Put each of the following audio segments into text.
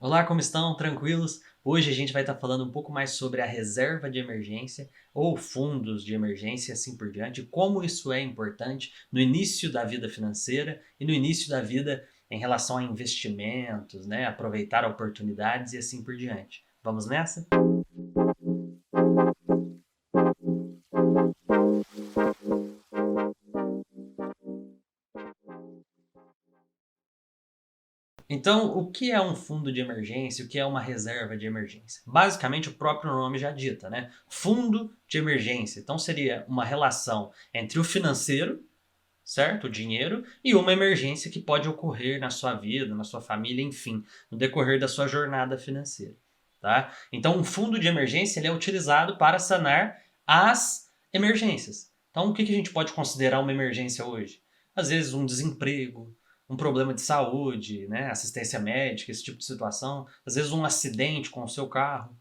Olá, como estão? Tranquilos? Hoje a gente vai estar falando um pouco mais sobre a reserva de emergência ou fundos de emergência e assim por diante, como isso é importante no início da vida financeira e no início da vida em relação a investimentos, né? Aproveitar oportunidades e assim por diante. Vamos nessa? Então, o que é um fundo de emergência? O que é uma reserva de emergência? Basicamente, o próprio nome já dita, né? Fundo de emergência. Então, seria uma relação entre o financeiro, certo? O dinheiro e uma emergência que pode ocorrer na sua vida, na sua família, enfim, no decorrer da sua jornada financeira, tá? Então, um fundo de emergência ele é utilizado para sanar as emergências. Então, o que a gente pode considerar uma emergência hoje? Às vezes, um desemprego, um problema de saúde, né? Assistência médica, esse tipo de situação. Às vezes, um acidente com o seu carro,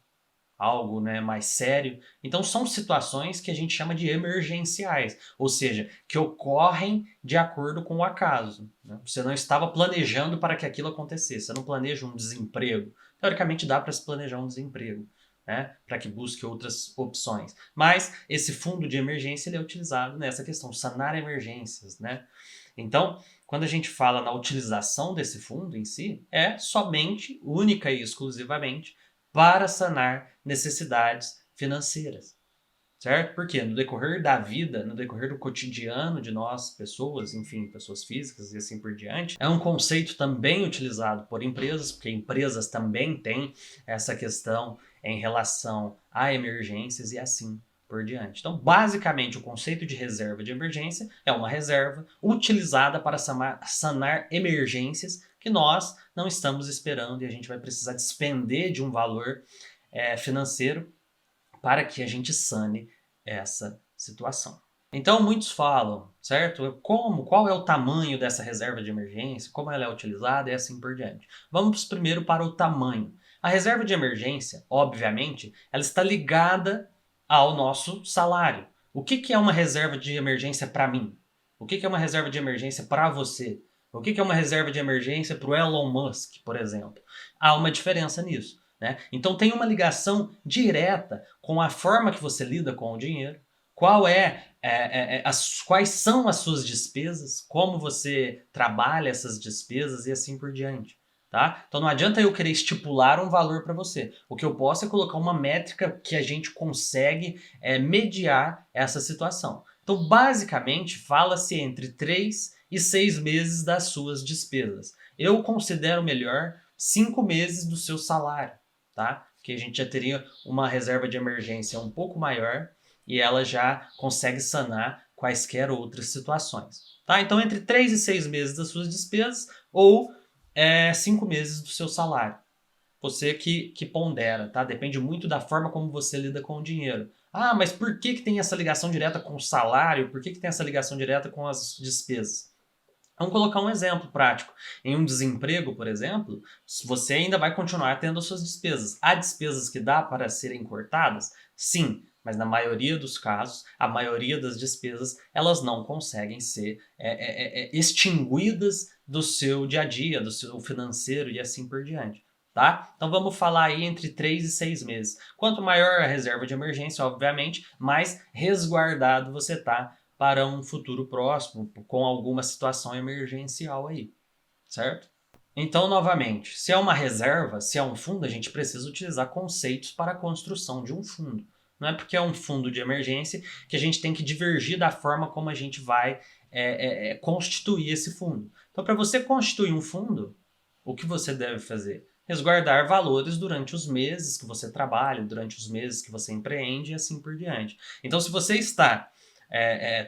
algo, né, mais sério. Então são situações que a gente chama de emergenciais, ou seja, que ocorrem de acordo com o acaso, né? Você não estava planejando para que aquilo acontecesse. Você não planeja um desemprego. Teoricamente dá para se planejar um desemprego, né, para que busque outras opções. Mas esse fundo de emergência ele é utilizado nessa questão, sanar emergências, né? Então, quando a gente fala na utilização desse fundo em si, é somente, única e exclusivamente para sanar necessidades financeiras, certo? Porque no decorrer da vida, no decorrer do cotidiano de nós, pessoas, enfim, pessoas físicas e assim por diante, é um conceito também utilizado por empresas, porque empresas também têm essa questão em relação a emergências e assim por diante. Então, basicamente, o conceito de reserva de emergência é uma reserva utilizada para sanar emergências que nós não estamos esperando e a gente vai precisar despender de um valor financeiro para que a gente sane essa situação. Então, muitos falam, certo? Como? Qual é o tamanho dessa reserva de emergência? Como ela é utilizada e assim por diante. Vamos primeiro para o tamanho. A reserva de emergência, obviamente, ela está ligada ao nosso salário. O que é uma reserva de emergência para mim? O que é uma reserva de emergência para você? O que é uma reserva de emergência para o Elon Musk, por exemplo? Há uma diferença nisso, né? Então tem uma ligação direta com a forma que você lida com o dinheiro, quais são as suas despesas, como você trabalha essas despesas e assim por diante. Tá? Então não adianta eu querer estipular um valor para você. O que eu posso é colocar uma métrica que a gente consegue mediar essa situação. Então, basicamente, fala-se entre 3 e 6 meses das suas despesas. Eu considero melhor 5 meses do seu salário, tá? Porque a gente já teria uma reserva de emergência um pouco maior e ela já consegue sanar quaisquer outras situações. Tá? Então, entre 3 e 6 meses das suas despesas ou 5 meses do seu salário. Você que pondera, tá? Depende muito da forma como você lida com o dinheiro. Ah, mas por que tem essa ligação direta com o salário? Por que tem essa ligação direta com as despesas? Vamos colocar um exemplo prático. Em um desemprego, por exemplo, você ainda vai continuar tendo as suas despesas. Há despesas que dá para serem cortadas? Sim, mas na maioria dos casos, a maioria das despesas, elas não conseguem ser extinguidas do seu dia a dia, do seu financeiro e assim por diante. Tá? Então vamos falar aí entre 3 e 6 meses. Quanto maior a reserva de emergência, obviamente, mais resguardado você está para um futuro próximo, com alguma situação emergencial aí, certo? Então, novamente, se é uma reserva, se é um fundo, a gente precisa utilizar conceitos para a construção de um fundo. Não é porque é um fundo de emergência que a gente tem que divergir da forma como a gente vai constituir esse fundo. Então, para você constituir um fundo, o que você deve fazer? Resguardar valores durante os meses que você trabalha, durante os meses que você empreende e assim por diante. Então, se você está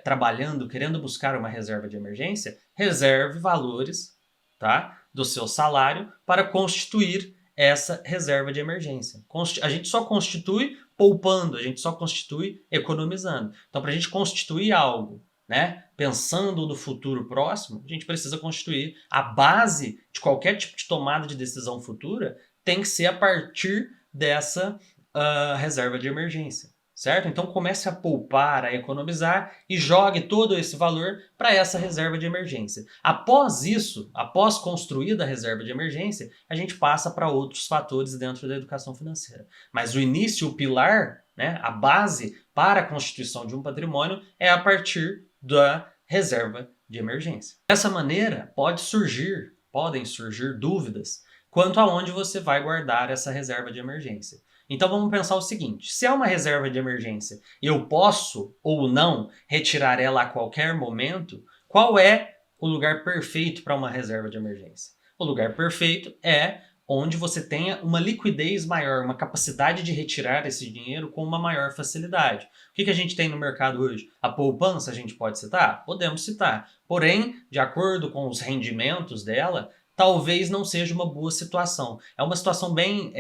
trabalhando, querendo buscar uma reserva de emergência, reserve valores, tá, do seu salário para constituir essa reserva de emergência. A gente só constitui poupando, a gente só constitui economizando. Então, para a gente constituir algo, né, pensando no futuro próximo, a gente precisa constituir a base de qualquer tipo de tomada de decisão futura tem que ser a partir dessa reserva de emergência, certo? Então comece a poupar, a economizar e jogue todo esse valor para essa reserva de emergência. Após isso, após construída a reserva de emergência, a gente passa para outros fatores dentro da educação financeira. Mas o início, o pilar, né, a base para a constituição de um patrimônio é a partir da reserva de emergência. Dessa maneira, podem surgir dúvidas quanto a onde você vai guardar essa reserva de emergência. Então vamos pensar o seguinte: se é uma reserva de emergência e eu posso ou não retirar ela a qualquer momento, qual é o lugar perfeito para uma reserva de emergência? O lugar perfeito é onde você tenha uma liquidez maior, uma capacidade de retirar esse dinheiro com uma maior facilidade. O que a gente tem no mercado hoje? A poupança a gente pode citar? Podemos citar. Porém, de acordo com os rendimentos dela, talvez não seja uma boa situação. É uma situação bem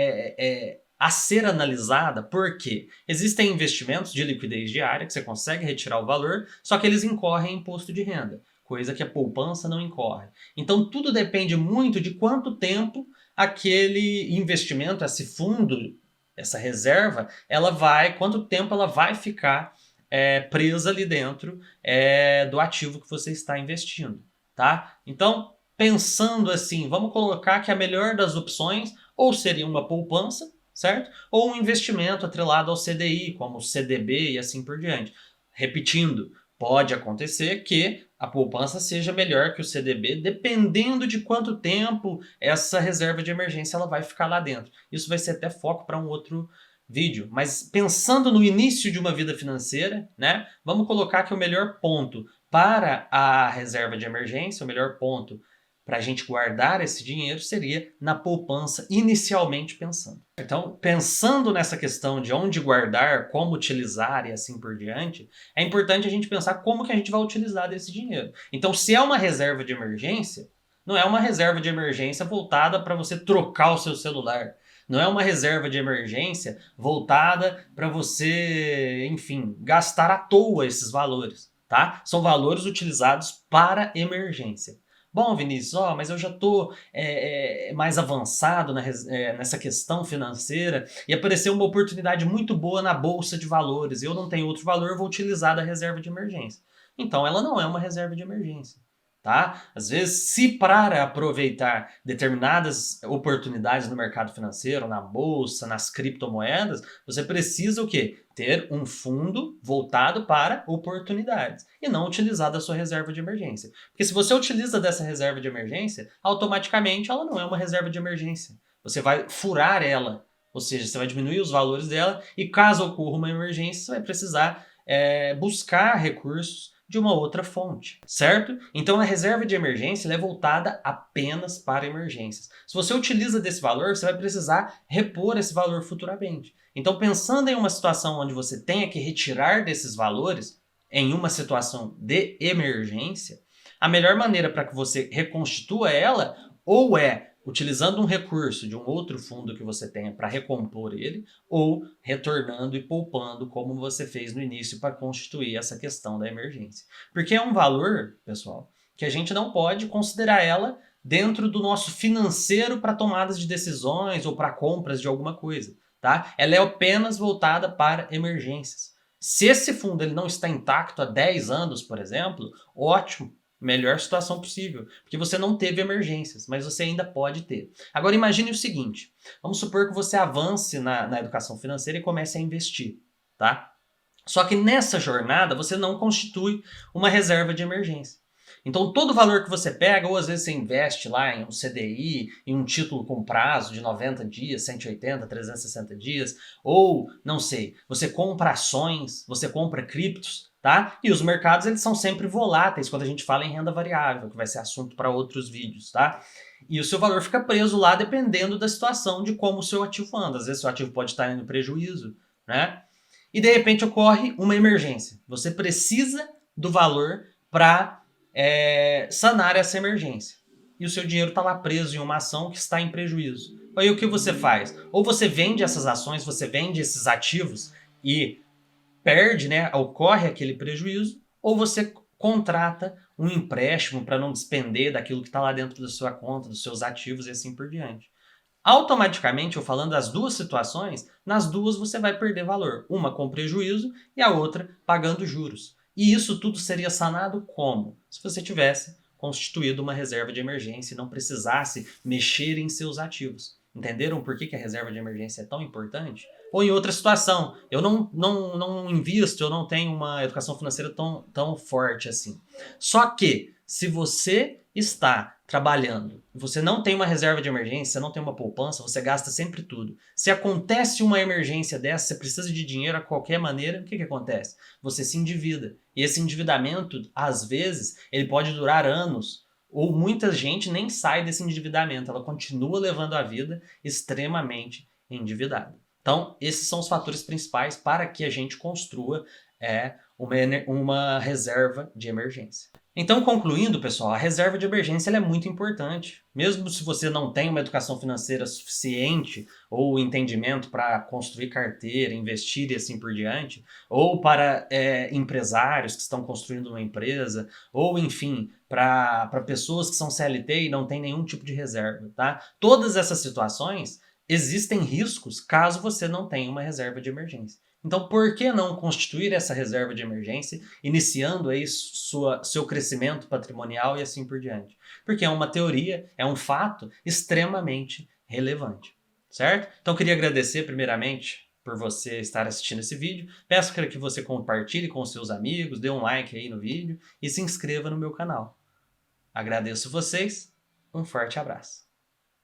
a ser analisada, porque existem investimentos de liquidez diária que você consegue retirar o valor, só que eles incorrem em imposto de renda, coisa que a poupança não incorre. Então tudo depende muito de quanto tempo aquele investimento, esse fundo, essa reserva, quanto tempo ela vai ficar presa ali dentro do ativo que você está investindo, tá? Então, pensando assim, vamos colocar que a melhor das opções ou seria uma poupança, certo? Ou um investimento atrelado ao CDI, como o CDB e assim por diante. Repetindo, pode acontecer que a poupança seja melhor que o CDB, dependendo de quanto tempo essa reserva de emergência ela vai ficar lá dentro. Isso vai ser até foco para um outro vídeo. Mas pensando no início de uma vida financeira, né? Vamos colocar que o melhor ponto para a reserva de emergência, o melhor ponto para a gente guardar esse dinheiro seria na poupança, inicialmente pensando. Então, pensando nessa questão de onde guardar, como utilizar e assim por diante, é importante a gente pensar como que a gente vai utilizar desse dinheiro. Então, se é uma reserva de emergência, não é uma reserva de emergência voltada para você trocar o seu celular. Não é uma reserva de emergência voltada para você, enfim, gastar à toa esses valores, tá? São valores utilizados para emergência. Bom, Vinícius, mas eu já estou mais avançado nessa questão financeira e apareceu uma oportunidade muito boa na bolsa de valores. Eu não tenho outro valor, eu vou utilizar da reserva de emergência. Então, ela não é uma reserva de emergência. Tá? Às vezes, se para aproveitar determinadas oportunidades no mercado financeiro, na bolsa, nas criptomoedas, você precisa o quê? Ter um fundo voltado para oportunidades e não utilizar da sua reserva de emergência. Porque se você utiliza dessa reserva de emergência, automaticamente ela não é uma reserva de emergência. Você vai furar ela, ou seja, você vai diminuir os valores dela e caso ocorra uma emergência, você vai precisar buscar recursos de uma outra fonte, certo? Então a reserva de emergência é voltada apenas para emergências. Se você utiliza desse valor, você vai precisar repor esse valor futuramente. Então, pensando em uma situação onde você tenha que retirar desses valores, em uma situação de emergência, a melhor maneira para que você reconstitua ela ou utilizando um recurso de um outro fundo que você tenha para recompor ele, ou retornando e poupando, como você fez no início para constituir essa questão da emergência. Porque é um valor, pessoal, que a gente não pode considerar ela dentro do nosso financeiro para tomadas de decisões ou para compras de alguma coisa, tá? Ela é apenas voltada para emergências. Se esse fundo ele não está intacto há 10 anos, por exemplo, ótimo, melhor situação possível, porque você não teve emergências, mas você ainda pode ter. Agora imagine o seguinte, vamos supor que você avance na educação financeira e comece a investir, tá? Só que nessa jornada você não constitui uma reserva de emergência. Então todo valor que você pega, ou às vezes você investe lá em um CDI, em um título com prazo de 90 dias, 180, 360 dias, ou, não sei, você compra ações, você compra criptos, tá? E os mercados eles são sempre voláteis quando a gente fala em renda variável, que vai ser assunto para outros vídeos, tá? E o seu valor fica preso lá dependendo da situação de como o seu ativo anda. Às vezes o seu ativo pode estar indo prejuízo, né? E de repente ocorre uma emergência. Você precisa do valor para sanar essa emergência. E o seu dinheiro está lá preso em uma ação que está em prejuízo. Aí o que você faz? Ou você vende essas ações, você vende esses ativos e perde, né, ocorre aquele prejuízo, ou você contrata um empréstimo para não despender daquilo que está lá dentro da sua conta, dos seus ativos e assim por diante. Automaticamente, eu falando das duas situações, nas duas você vai perder valor. Uma com prejuízo e a outra pagando juros. E isso tudo seria sanado como? Se você tivesse constituído uma reserva de emergência e não precisasse mexer em seus ativos. Entenderam por que a reserva de emergência é tão importante? Ou em outra situação, eu não invisto, eu não tenho uma educação financeira tão forte assim. Só que, se você está trabalhando, você não tem uma reserva de emergência, você não tem uma poupança, você gasta sempre tudo. Se acontece uma emergência dessa, você precisa de dinheiro a qualquer maneira, o que acontece? Você se endivida. E esse endividamento, às vezes, ele pode durar anos, ou muita gente nem sai desse endividamento, ela continua levando a vida extremamente endividada. Então, esses são os fatores principais para que a gente construa uma reserva de emergência. Então, concluindo, pessoal, a reserva de emergência ela é muito importante. Mesmo se você não tem uma educação financeira suficiente ou entendimento para construir carteira, investir e assim por diante, ou para empresários que estão construindo uma empresa, ou enfim, para pessoas que são CLT e não têm nenhum tipo de reserva, tá? Todas essas situações existem riscos caso você não tenha uma reserva de emergência. Então, por que não constituir essa reserva de emergência, iniciando aí seu crescimento patrimonial e assim por diante? Porque é uma teoria, é um fato extremamente relevante, certo? Então, queria agradecer primeiramente por você estar assistindo esse vídeo. Peço que você compartilhe com seus amigos, dê um like aí no vídeo e se inscreva no meu canal. Agradeço vocês, um forte abraço.